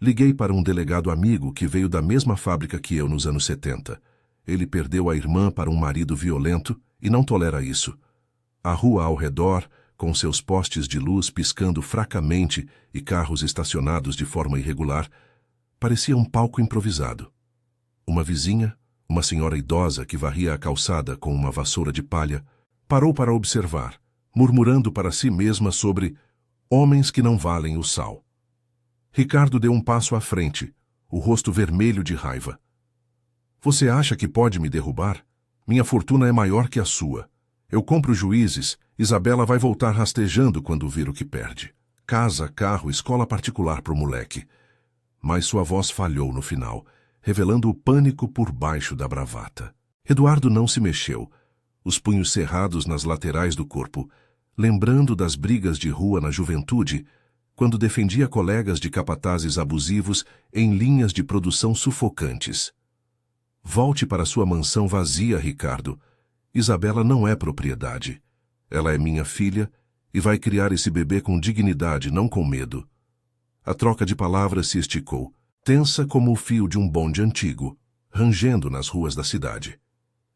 Liguei para um delegado amigo que veio da mesma fábrica que eu nos anos 70. Ele perdeu a irmã para um marido violento e não tolera isso. A rua ao redor, com seus postes de luz piscando fracamente e carros estacionados de forma irregular, parecia um palco improvisado. Uma vizinha, uma senhora idosa que varria a calçada com uma vassoura de palha, parou para observar, murmurando para si mesma sobre homens que não valem o sal. Ricardo deu um passo à frente, o rosto vermelho de raiva. Você acha que pode me derrubar? Minha fortuna é maior que a sua. Eu compro juízes, Isabela vai voltar rastejando quando vir o que perde. Casa, carro, escola particular pro moleque. Mas sua voz falhou no final, revelando o pânico por baixo da bravata. Eduardo não se mexeu, os punhos cerrados nas laterais do corpo, lembrando das brigas de rua na juventude, quando defendia colegas de capatazes abusivos em linhas de produção sufocantes. Volte para sua mansão vazia, Ricardo. Isabela não é propriedade. Ela é minha filha e vai criar esse bebê com dignidade, não com medo. A troca de palavras se esticou, tensa como o fio de um bonde antigo, rangendo nas ruas da cidade.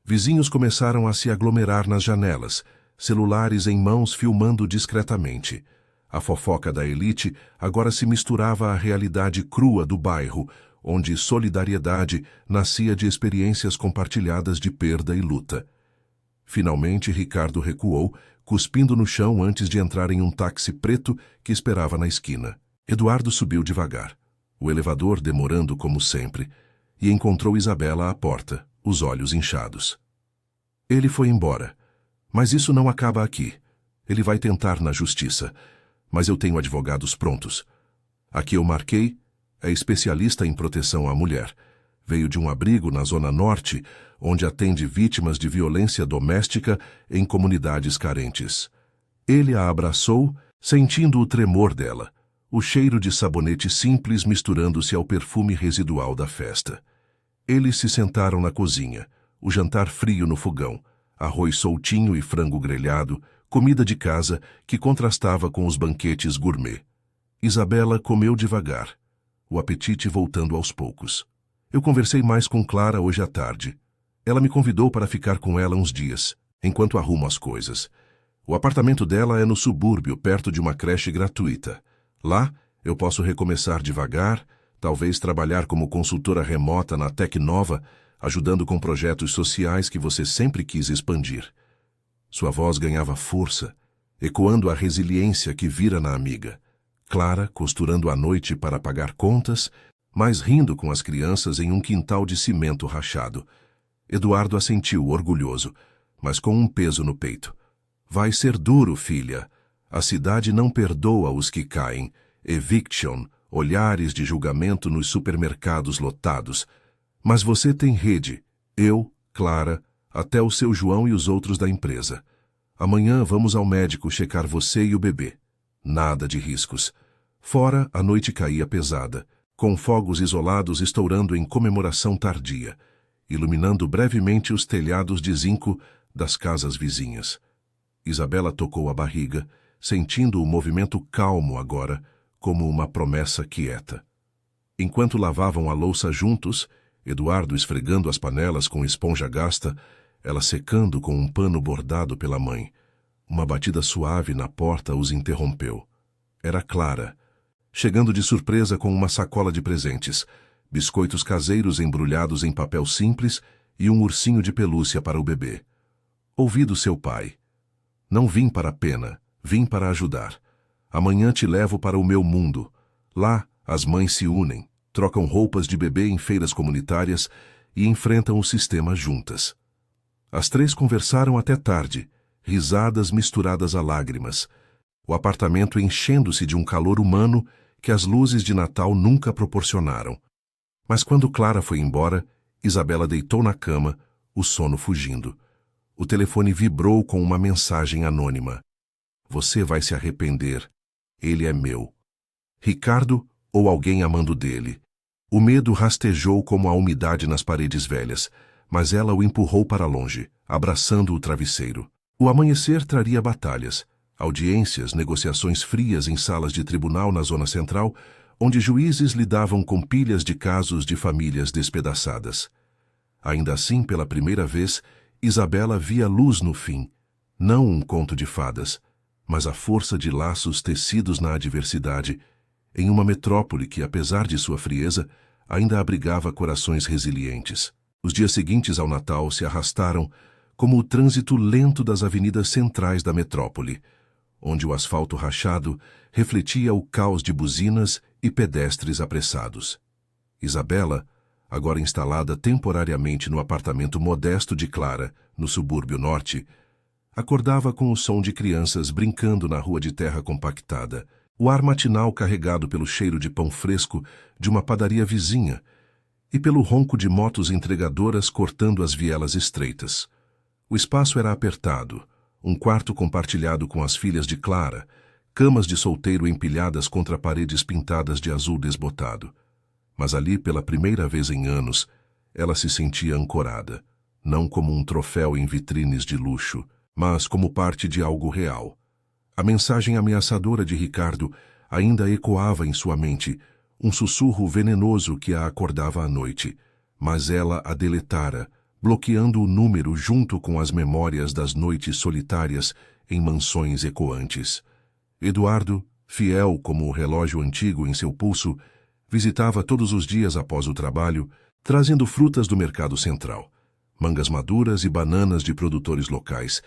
Vizinhos começaram a se aglomerar nas janelas, celulares em mãos filmando discretamente. A fofoca da elite agora se misturava à realidade crua do bairro, onde solidariedade nascia de experiências compartilhadas de perda e luta. Finalmente, Ricardo recuou, cuspindo no chão antes de entrar em um táxi preto que esperava na esquina. Eduardo subiu devagar, o elevador demorando como sempre, e encontrou Isabela à porta, os olhos inchados. Ele foi embora. Mas isso não acaba aqui. Ele vai tentar na justiça. Mas eu tenho advogados prontos. A que eu marquei é especialista em proteção à mulher. Veio de um abrigo na Zona Norte, onde atende vítimas de violência doméstica em comunidades carentes. Ele a abraçou, sentindo o tremor dela, o cheiro de sabonete simples misturando-se ao perfume residual da festa. Eles se sentaram na cozinha, o jantar frio no fogão, arroz soltinho e frango grelhado, comida de casa que contrastava com os banquetes gourmet. Isabela comeu devagar, o apetite voltando aos poucos. Eu conversei mais com Clara hoje à tarde. Ela me convidou para ficar com ela uns dias, enquanto arrumo as coisas. O apartamento dela é no subúrbio, perto de uma creche gratuita. Lá, eu posso recomeçar devagar, talvez trabalhar como consultora remota na Tecnova, ajudando com projetos sociais que você sempre quis expandir. Sua voz ganhava força, ecoando a resiliência que vira na amiga. Clara costurando à noite para pagar contas, mas rindo com as crianças em um quintal de cimento rachado. Eduardo assentiu, orgulhoso, mas com um peso no peito. Vai ser duro, filha. A cidade não perdoa os que caem. Eviction, olhares de julgamento nos supermercados lotados. Mas você tem rede. Eu, Clara, até o seu João e os outros da empresa. Amanhã vamos ao médico checar você e o bebê. Nada de riscos. Fora, a noite caía pesada, com fogos isolados estourando em comemoração tardia, iluminando brevemente os telhados de zinco das casas vizinhas. Isabela tocou a barriga, sentindo o movimento calmo agora, como uma promessa quieta. Enquanto lavavam a louça juntos, Eduardo esfregando as panelas com esponja gasta, ela secando com um pano bordado pela mãe. Uma batida suave na porta os interrompeu. Era Clara, chegando de surpresa com uma sacola de presentes, biscoitos caseiros embrulhados em papel simples e um ursinho de pelúcia para o bebê. Ouvi do seu pai. Não vim para a pena, vim para ajudar. Amanhã te levo para o meu mundo. Lá, as mães se unem, trocam roupas de bebê em feiras comunitárias e enfrentam o sistema juntas. As três conversaram até tarde, risadas misturadas a lágrimas, o apartamento enchendo-se de um calor humano que as luzes de Natal nunca proporcionaram. Mas quando Clara foi embora, Isabela deitou na cama, o sono fugindo. O telefone vibrou com uma mensagem anônima. Você vai se arrepender. Ele é meu. Ricardo ou alguém amando dele. O medo rastejou como a umidade nas paredes velhas, mas ela o empurrou para longe, abraçando o travesseiro. O amanhecer traria batalhas, audiências, negociações frias em salas de tribunal na zona central, onde juízes lidavam com pilhas de casos de famílias despedaçadas. Ainda assim, pela primeira vez, Isabela via luz no fim, não um conto de fadas, mas a força de laços tecidos na adversidade, em uma metrópole que, apesar de sua frieza, ainda abrigava corações resilientes. Os dias seguintes ao Natal se arrastaram como o trânsito lento das avenidas centrais da metrópole, onde o asfalto rachado refletia o caos de buzinas e pedestres apressados. Isabela, agora instalada temporariamente no apartamento modesto de Clara, no subúrbio norte, acordava com o som de crianças brincando na rua de terra compactada, o ar matinal carregado pelo cheiro de pão fresco de uma padaria vizinha e pelo ronco de motos entregadoras cortando as vielas estreitas. O espaço era apertado, um quarto compartilhado com as filhas de Clara, camas de solteiro empilhadas contra paredes pintadas de azul desbotado. Mas ali, pela primeira vez em anos, ela se sentia ancorada, não como um troféu em vitrines de luxo, mas como parte de algo real. A mensagem ameaçadora de Ricardo ainda ecoava em sua mente, um sussurro venenoso que a acordava à noite, mas ela a deletara, bloqueando o número junto com as memórias das noites solitárias em mansões ecoantes. Eduardo, fiel como o relógio antigo em seu pulso, visitava todos os dias após o trabalho, trazendo frutas do mercado central, mangas maduras e bananas de produtores locais,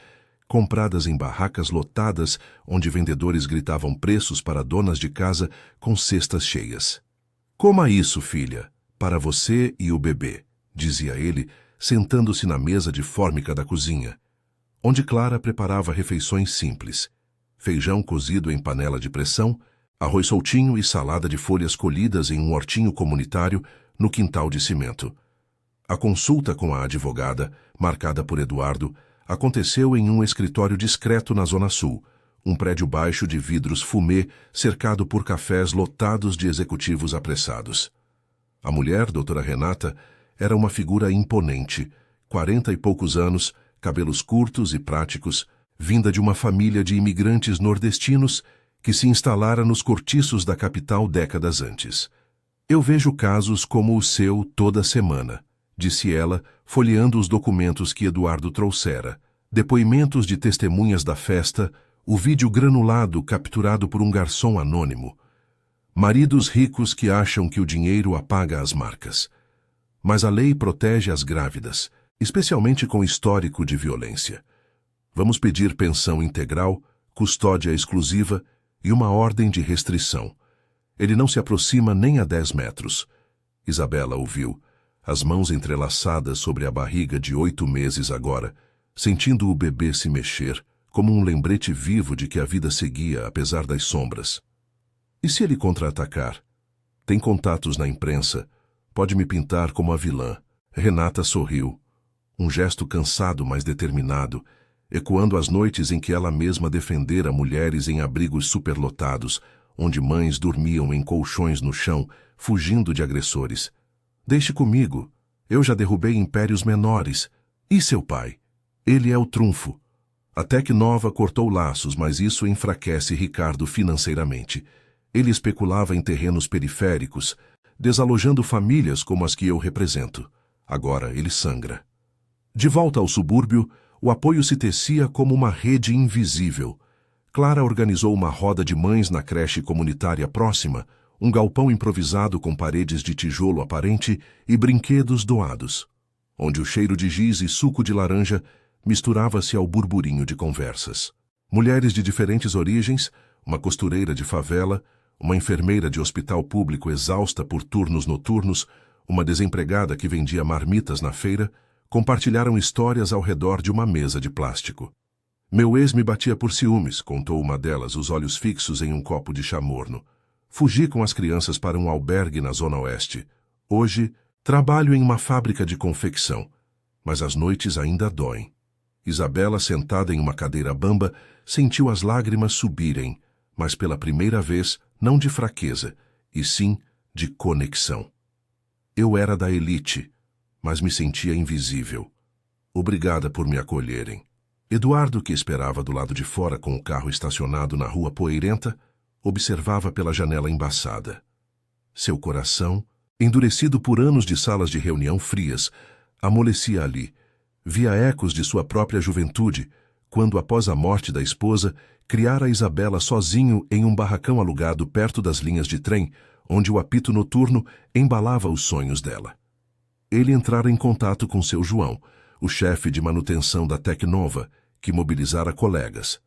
compradas em barracas lotadas onde vendedores gritavam preços para donas de casa com cestas cheias. Coma isso, filha, para você e o bebê, dizia ele, sentando-se na mesa de fórmica da cozinha, onde Clara preparava refeições simples, feijão cozido em panela de pressão, arroz soltinho e salada de folhas colhidas em um hortinho comunitário no quintal de cimento. A consulta com a advogada, marcada por Eduardo, aconteceu em um escritório discreto na Zona Sul, Um prédio baixo de vidros fumê, cercado por cafés lotados de executivos apressados. A mulher, doutora Renata, era uma figura imponente, 40 e poucos anos, cabelos curtos e práticos, vinda de uma família de imigrantes nordestinos que se instalara nos cortiços da capital décadas antes. Eu vejo casos como o seu toda semana, disse ela, folheando os documentos que Eduardo trouxera, depoimentos de testemunhas da festa, o vídeo granulado capturado por um garçom anônimo. Maridos ricos que acham que o dinheiro apaga as marcas. Mas a lei protege as grávidas, especialmente com histórico de violência. Vamos pedir pensão integral, custódia exclusiva e uma ordem de restrição. Ele não se aproxima nem a 10 metros. Isabela ouviu, as mãos entrelaçadas sobre a barriga de 8 meses agora, sentindo o bebê se mexer, como um lembrete vivo de que a vida seguia apesar das sombras. E se ele contra-atacar? Tem contatos na imprensa. Pode me pintar como a vilã. Renata sorriu. Um gesto cansado, mas determinado, ecoando as noites em que ela mesma defendera mulheres em abrigos superlotados, onde mães dormiam em colchões no chão, fugindo de agressores. Deixe comigo. Eu já derrubei impérios menores. E seu pai? Ele é o trunfo. A Tec Nova cortou laços, mas isso enfraquece Ricardo financeiramente. Ele especulava em terrenos periféricos, desalojando famílias como as que eu represento. Agora ele sangra. De volta ao subúrbio, o apoio se tecia como uma rede invisível. Clara organizou uma roda de mães na creche comunitária próxima, um galpão improvisado com paredes de tijolo aparente e brinquedos doados, onde o cheiro de giz e suco de laranja misturava-se ao burburinho de conversas. Mulheres de diferentes origens, uma costureira de favela, uma enfermeira de hospital público exausta por turnos noturnos, uma desempregada que vendia marmitas na feira, compartilharam histórias ao redor de uma mesa de plástico. Meu ex me batia por ciúmes, contou uma delas, os olhos fixos em um copo de chamorno. Fugi com as crianças para um albergue na Zona Oeste. Hoje, trabalho em uma fábrica de confecção, mas as noites ainda doem. Isabela, sentada em uma cadeira bamba, sentiu as lágrimas subirem, mas pela primeira vez, não de fraqueza, e sim de conexão. Eu era da elite, mas me sentia invisível. Obrigada por me acolherem. Eduardo, que esperava do lado de fora com o carro estacionado na rua poeirenta, observava pela janela embaçada. Seu coração, endurecido por anos de salas de reunião frias, amolecia ali. Via ecos de sua própria juventude, quando, após a morte da esposa, criara Isabela sozinho em um barracão alugado perto das linhas de trem, onde o apito noturno embalava os sonhos dela. Ele entrara em contato com seu João, o chefe de manutenção da Tec Nova, que mobilizara colegas.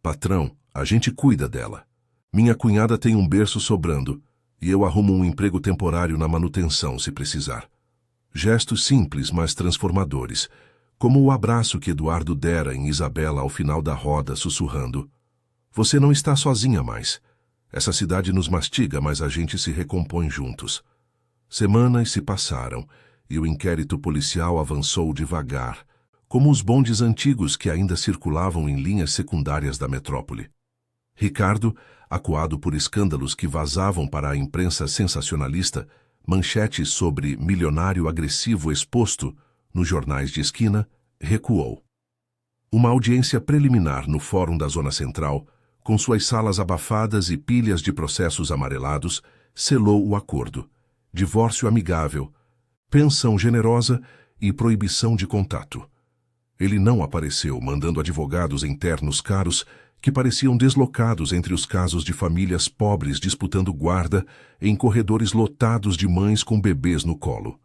Patrão, a gente cuida dela. Minha cunhada tem um berço sobrando, e eu arrumo um emprego temporário na manutenção, se precisar. Gestos simples, mas transformadores, como o abraço que Eduardo dera em Isabela ao final da roda, sussurrando: Você não está sozinha mais. Essa cidade nos mastiga, mas a gente se recompõe juntos. Semanas se passaram, e o inquérito policial avançou devagar, como os bondes antigos que ainda circulavam em linhas secundárias da metrópole. Ricardo, acuado por escândalos que vazavam para a imprensa sensacionalista, manchetes sobre milionário agressivo exposto nos jornais de esquina, recuou. Uma audiência preliminar no Fórum da Zona Central, com suas salas abafadas e pilhas de processos amarelados, selou o acordo. Divórcio amigável, pensão generosa e proibição de contato. Ele não apareceu, mandando advogados internos caros que pareciam deslocados entre os casos de famílias pobres disputando guarda em corredores lotados de mães com bebês no colo.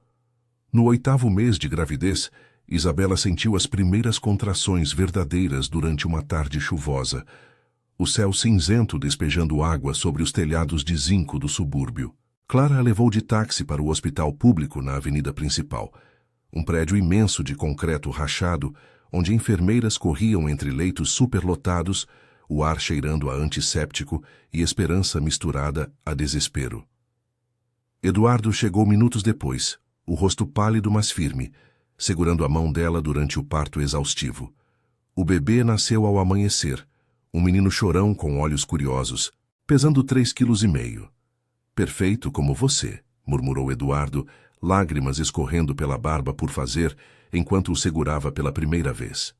No 8º mês de gravidez, Isabela sentiu as primeiras contrações verdadeiras durante uma tarde chuvosa, o céu cinzento despejando água sobre os telhados de zinco do subúrbio. Clara a levou de táxi para o hospital público na avenida principal, um prédio imenso de concreto rachado, onde enfermeiras corriam entre leitos superlotados, o ar cheirando a antisséptico e esperança misturada a desespero. Eduardo chegou minutos depois, o rosto pálido mas firme, segurando a mão dela durante o parto exaustivo. O bebê nasceu ao amanhecer, Um menino chorão com olhos curiosos, pesando 3,5 kg. Perfeito como você, murmurou Eduardo, lágrimas escorrendo pela barba por fazer, enquanto o segurava pela primeira vez.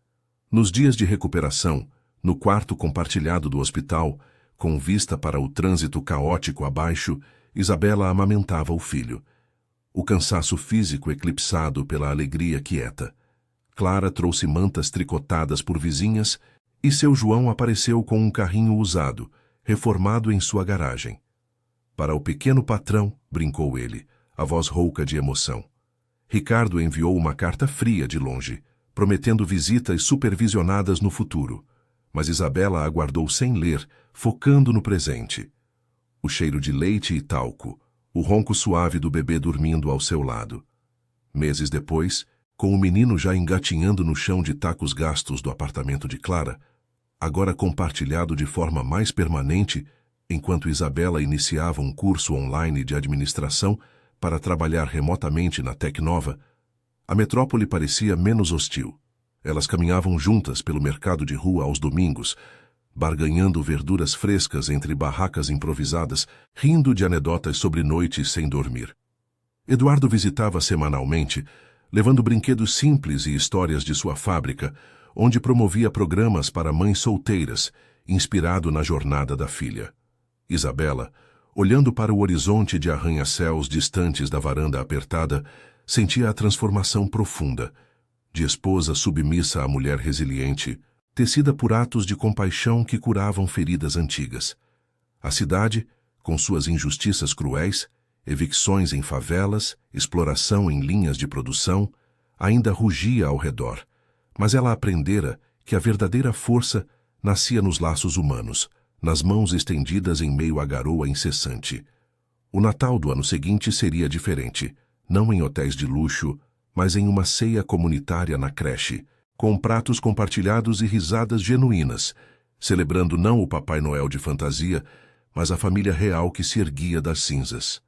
Nos dias de recuperação, no quarto compartilhado do hospital, com vista para o trânsito caótico abaixo, Isabela amamentava o filho. O cansaço físico eclipsado pela alegria quieta. Clara trouxe mantas tricotadas por vizinhas e seu João apareceu com um carrinho usado, reformado em sua garagem. Para o pequeno patrão, brincou ele, a voz rouca de emoção. Ricardo enviou uma carta fria de longe, prometendo visitas supervisionadas no futuro, mas Isabela aguardou sem ler, focando no presente. O cheiro de leite e talco, o ronco suave do bebê dormindo ao seu lado. Meses depois, com o menino já engatinhando no chão de tacos gastos do apartamento de Clara, agora compartilhado de forma mais permanente, enquanto Isabela iniciava um curso online de administração para trabalhar remotamente na Tecnova, a metrópole parecia menos hostil. Elas caminhavam juntas pelo mercado de rua aos domingos, barganhando verduras frescas entre barracas improvisadas, rindo de anedotas sobre noites sem dormir. Eduardo visitava semanalmente, levando brinquedos simples e histórias de sua fábrica, onde promovia programas para mães solteiras, inspirado na jornada da filha. Isabela, olhando para o horizonte de arranha-céus distantes da varanda apertada, sentia a transformação profunda, de esposa submissa à mulher resiliente, tecida por atos de compaixão que curavam feridas antigas. A cidade, com suas injustiças cruéis, evicções em favelas, exploração em linhas de produção, ainda rugia ao redor, mas ela aprendera que a verdadeira força nascia nos laços humanos, nas mãos estendidas em meio à garoa incessante. O Natal do ano seguinte seria diferente, não em hotéis de luxo, mas em uma ceia comunitária na creche, com pratos compartilhados e risadas genuínas, celebrando não o Papai Noel de fantasia, mas a família real que se erguia das cinzas.